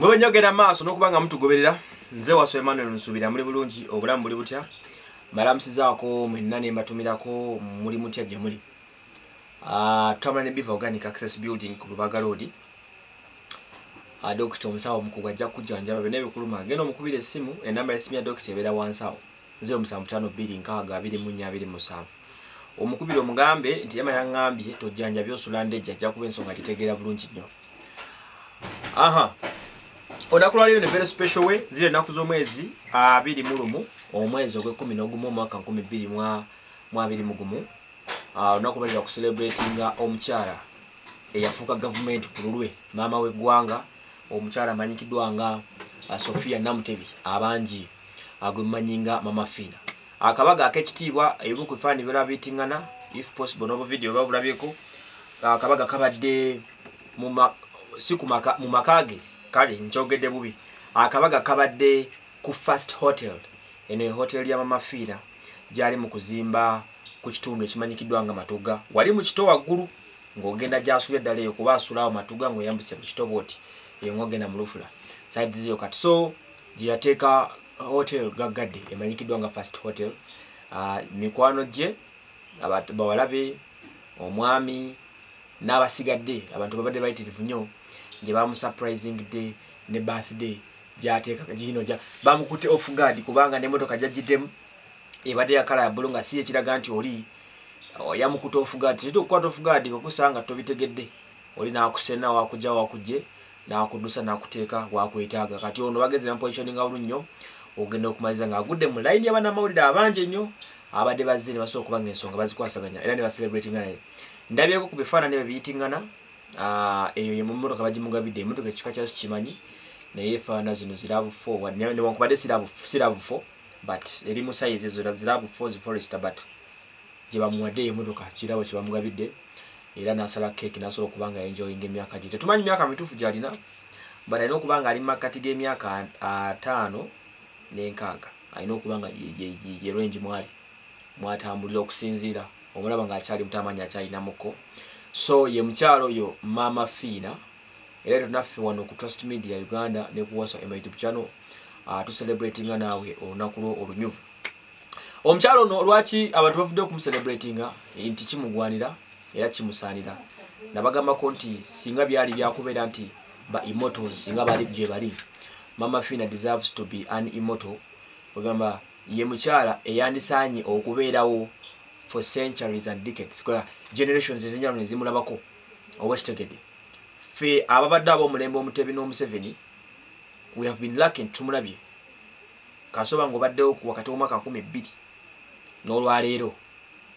Bwe nyogera maaso n'okubanga mutugoberera nze waso Emmanuel Nsubira muli bulungi obulamu buli butya malamusizaako mwenna ne mbatumirako muli mutya gye muli. Tutambula ne Biva Organic Access Building ku Lubaga Road. Dr. Omusawo Mukugu ajja kujjanjaba bene bikuluma ngeno omukubira essimu enamba y'essimu ya Dr. ebeera wansi awo 0752 omukubira omugambe nti yama yaŋŋambye tojjanjabye osula ndejja ajja kuba ensonga gitegeera bulungi nnyo. Olunaku lwa leero ne very special way zile ennaku z'omwezi 21 omwezi ogw'E11 omwaka 2021 olunaku balira ku celebratinga omukyala eyafuuka gavumenti ku lulwe maama w'eggwanga omukyala amanyikiddwa nga Sofia Namutebi abangi agwemanyinga Mama Fina. Akabaga ak'ekitiibwa ebimu ku bifaananyi byolaba bitingana if possible n'obu video oba bulabyeko. Akabaga kabadde mu makage kale nkyogedde bubi. Akabaga kabadde ku First Hotel eno hotel ya Mama Fina gyali mu kuzimba ku kitundu ekimanyikiddwa nga Matuga. Wali mu kito waggulu ng'ogenda gy'asuulira ddala eyo kuba asulawo Matuga ng'oyambise mu kito bw'oti eyo ng'ogenda mu Lufula side ziyo kati so gye yateeka hotel gaggadde emanyikiddwa nga First Hotel. Mikwano gye bawalabe omwami n'abasigadde abantu babadde bayitirivu nnyo gye bamusurprising day ne birthday gy'ateeka gino bamukutte off guard kubanga n'emmotoka gyaggiddemu ebadde ya kala ya bbulu nga si ekiraga nti oli yamukutte off guard. Kiti okukwata off guard okusanga tobitegedde oli n'akusena wakujja wakujje n'akuddusa n'akuteeka wakwetaaga kati ono bageze na positioning awulu nnyo ogenda okumaliza ng'agudde mu line y'abannamawulire abangi ennyo abadde bazze ne basobola okubanga ensonga bazikwasaganya era ne baselebratinga naye. Ndabyeko ku bifaananyi bye biyitingana eyo ye mu mmotoka bagimugabidde emmotoka ekika kya sikimanyi naye efaana zino ziravu 4 newankubadde siravu 4 but eri mu size ezo ziravu 4 Forester but gye bamuwadde emmotoka kirabo kye bamugabidde era n'asala keeki n'asobola okubanga enjoying emyaka gye tetumanyi myaka mituufu gy'alina but alina okubanga ali mu makkati g'emyaka 5 n'enkaaga alina okubanga ye range mwatambulira okusinziira omulaba ng'akyali mutamanya akyalinamuko. So ye mukyalo oyo Mama Fina era tunaffe wano ku Trust Media Uganda ne ku Waso YouTube channel tu celebratinga naawe olunaku lwo olunyuvu. Omukyalo ono lwaki abantu bavudde okumuselebratinga nti kimugwanira era kimusaanira nabagambako nti singa byali byakubeera nti ba immortals singa bali gye bali Mama Fina deserves to be an immortal. Bagamba ye mukyala eyandisaanye okubeerawo for centuries and decades kwa generations ezinjalo nezimulabako oba kitegedde fe ababadde ab'omulembe Omutebi n'Omuseveni we have been lucky tumulabye kasoba ng'obaddewo ku wakati w'omwaka 12 n'olwaleero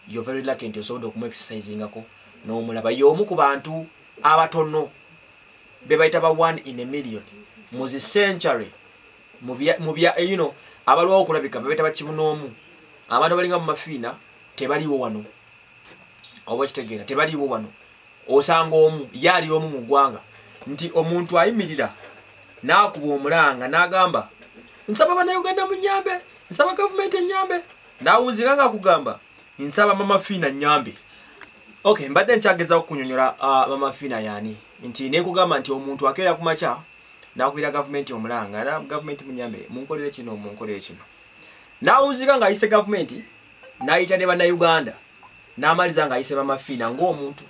you're very lucky nti osobola okumu-exercisingako n'omulaba y'omu ku bantu abatono be bayita ba 1 in a million mu zi century mu bya you know abalwawo okulabika babeta bakimu n'omu abantu balinga mu Mafina tebaliwo wano oba kitegeera tebaliwo wano osanga omu yali omu mu ggwanga nti omuntu ayimirira n'akuba omulanga n'agamba nsaba bannayuganda munyambe nsaba gavumenti ennyambe n'awunzika ng'akugamba nsaba Mama Fina nnyambe. Okay, mbadde nkyageza okunyonyola Mama Fina yani nti nekugamba nti omuntu akeera ku makya n'akubira gavumenti omulanga na gavumenti munyambe munkolere kino n'awunzika ng'ayise gavumenti n'ayita ne bannayuganda n'amaliza ng'ayise Mama Fina ng'omuntu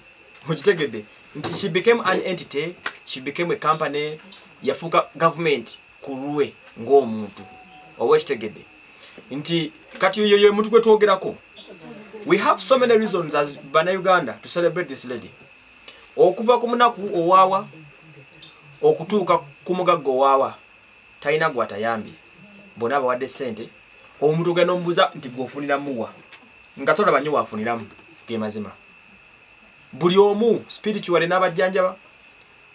okitegedde nti she became an entity, she became a company, yafuuka government ku lulwe ng'omuntu oba kitegedde nti kati yoyo ye muntu gwe twogerako. We have so many reasons as bannayuganda to celebrate this lady okuva ku munaku owaawa okutuuka ku mugagga owaawa talina gwatayambye bonna bawadde ssente omuntu gwe n'omubuuza nti gw'ofunira muwa nga tolaba nnyo waafuniramu ge mazima. Buli omu spiritually n'abajjanjaba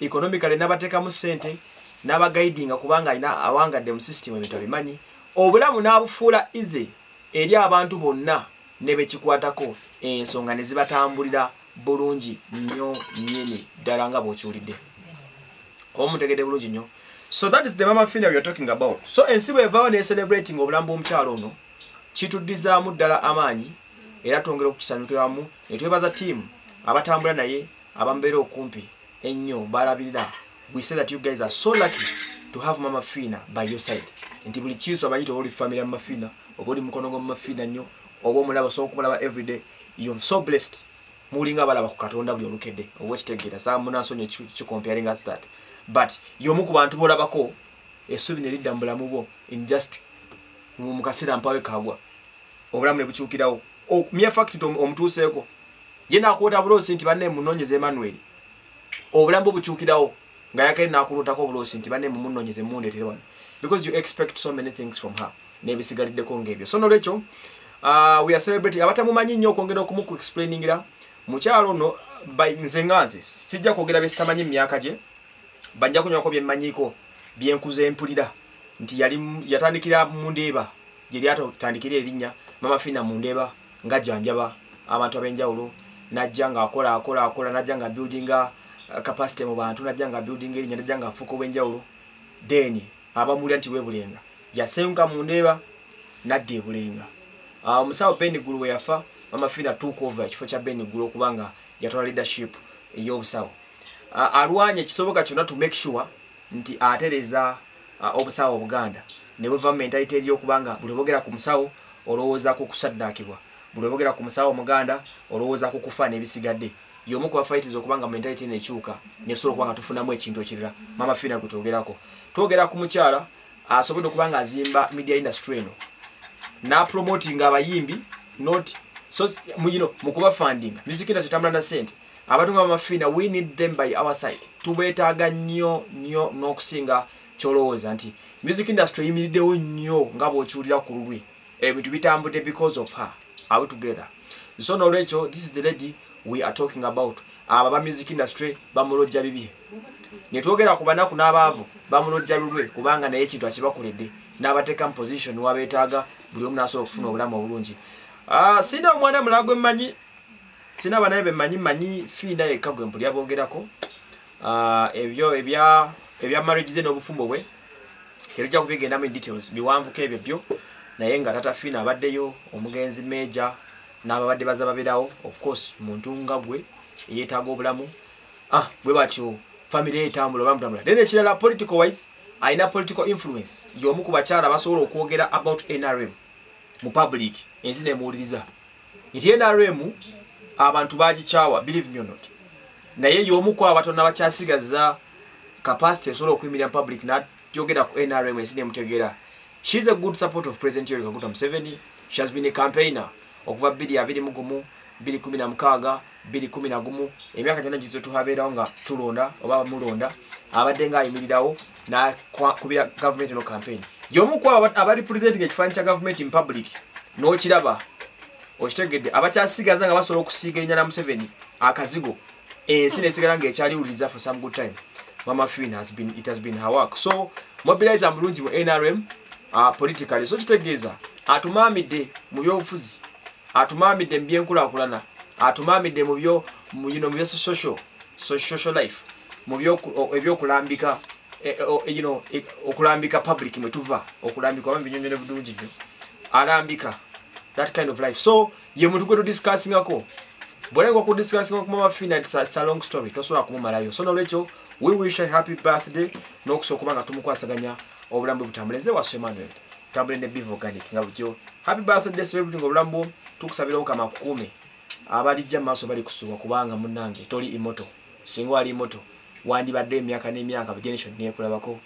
economically n'abateekamu ssente n'abagaidinga kubanga alina awangadde mu system ebintu abimanyi obulamu n'abufuula ize eri abantu bonna ne bekikwatako ensonga ne zibatambulira bulungi nnyo nnyini ddala nga bw'okiwulidde omutegedde bulungi nnyo. So that is the Mama Fina we are talking about. So ensi bw'evaawo ne celebrating obulamu bw'omukyalo ono kituddizaamu ddala amaanyi era twongera okukisanyukiramu ne twebaza team abatambula naye abambeera okumpi ennyo balabirira. We say that you guys are so lucky to have Mama Fina by your side. Nti buli chiso abanyito oli family Mama Fina, obodi mukono Mama Fina nnyo, obo mulaba so kumulaba every day. You're so blessed. Mulinga balaba ku Katonda buli olukedde. Owekitegera sa munasonye chi comparing us that. But yomu ku bantu bolabako esubi ne lidda mbulamu bo in just mu kasera mpawe kagwa. Obulamu ne bukyukirawo. Mere fact omutuuseeko. Ye nakuota bulosi nti banne munonyeze Emmanuel. Obulamu bukyukirawo. Nga yakene nakulotako bulosi nti banne munonyeze mundetere wano. Because you expect so many things from her. Nebisigalidde ngebyo. So nolecho we are celebrating abatamumanyi nnyo okwongera okumuku explainingira mukyalo no by nzenganze sijja kwogera besitamanyi myaka gye bajja kunywako byemmanyiko byenkuze empulira nti yatandikira Mundeeba gye lyatandikira erinnya Mama Fina Mundeeba nga janjaba abantu abenjawulo najja nga akola najja nga buildinga capacity mu bantu najja nga building erinnya najja nga afuko benjawulo then abamulya nti webulenga yasenga Mundeeba nadde ebulenga omusawo Ben Gulu we yafa Mama Fina took over ekifo kya Ben Gulu kubanga yatola leadership ey'obusawo alwanye kisoboka kyonna to make sure nti atereza obusawo Obuganda ne government ayiteri okubanga buli bogera ku musawo olowooza ku kusaddakibwa buli bogera ku musawo Omuganda olowooza ku kufa n'ebisigadde yomu kwa fight okubanga mentality nekyuka nesobola kubanga tufunamu ekintu ekirala Mama Fina kutogerako twogera ku mukyala asobodde okubanga azimba media industry eno na promoting abayimbi not so mukuba funding music industry tambula na sente abatunga Mama Fina we need them by our side tubetaaga nnyo n'okusinga kyolowooza nti music industry yimiriddewo nnyo nga bw'okiwulira ku lulwe ebintu bitambudde because of her. Are we together? So nolwekyo this is the lady we are talking about. Aba music industry bamulojja bibi ne twogera ku banaku n'abaavu bamulojja lulwe kubanga naye ekintu akibakoledde n'abateeka position wabetaaga buli omu n'asobola okufuna obulamu obulungi. Sina omwana mulago mmanyi sina banaye bemmanyi Fina yekka gwe mpulya bogerako ebyo ebya marriage ze n'obufumbo bwe terujja kubigenda mu details biwanvuko ebyo byo naye nga tata Fina abaddeyo omugenzi Major n'ababadde bazababirawo of course muntu nga gwe yeetaaga obulamu bwe batyo family etambula bamutambula then ekirala political wise aina political influence y'omu ku bakyala basobola okwogera about NRM mu public ensi nemuwuliriza nti NRM abantu bagikyawa believe me or not naye y'omu ku abatonna bakyasigaza capacity esobola okuyimirira public n'atyogera ku NRM ensi nemutegeera. She's a good supporter of President Yoweri Kaguta Museveni. She has been a campaigner okuva 2021 2016 2011 emyaka gyonna gizo tuhabeerawo nga tulonda oba mulonda abadde nga ayimirirawo na kubira government no campaign y'omu ku abali presenting ekifaananyi kya government in public n'okiraba okitegedde abakyasigaza nga basobola okusiiga erinnya na Museveni akazigo ensi nesigala ng'ekyaliwuliriza for some good time. Mama Fina it has been her work. So mobilize amulungi mu NRM politically. So kitegeeza atumamidde mu byobufuzi atumamidde mu byenkulaakulana atumamidde mu byo social life mu byo ebyokulambika okulambika public mwe tuva okulambika wambi nyonyo ne budungi nnyo alambika that kind of life. So ye muntu gwe discussingako bolengo ku discussing ku Mama Fina it's a long story tosobola kumumalayo. So nolwekyo we wish a happy birthday n'okusobola kubanga tumukwasaganya obulamu butambuleze wa Emmanuel tambule ne Bivo Organic nga butyo happy birthday celebrating obulamu tukusabira okama kukume abalijja maaso bali kusuwa kubanga munnange toli imoto singo ali imoto wandi badde emyaka n'emyaka generation nekulabako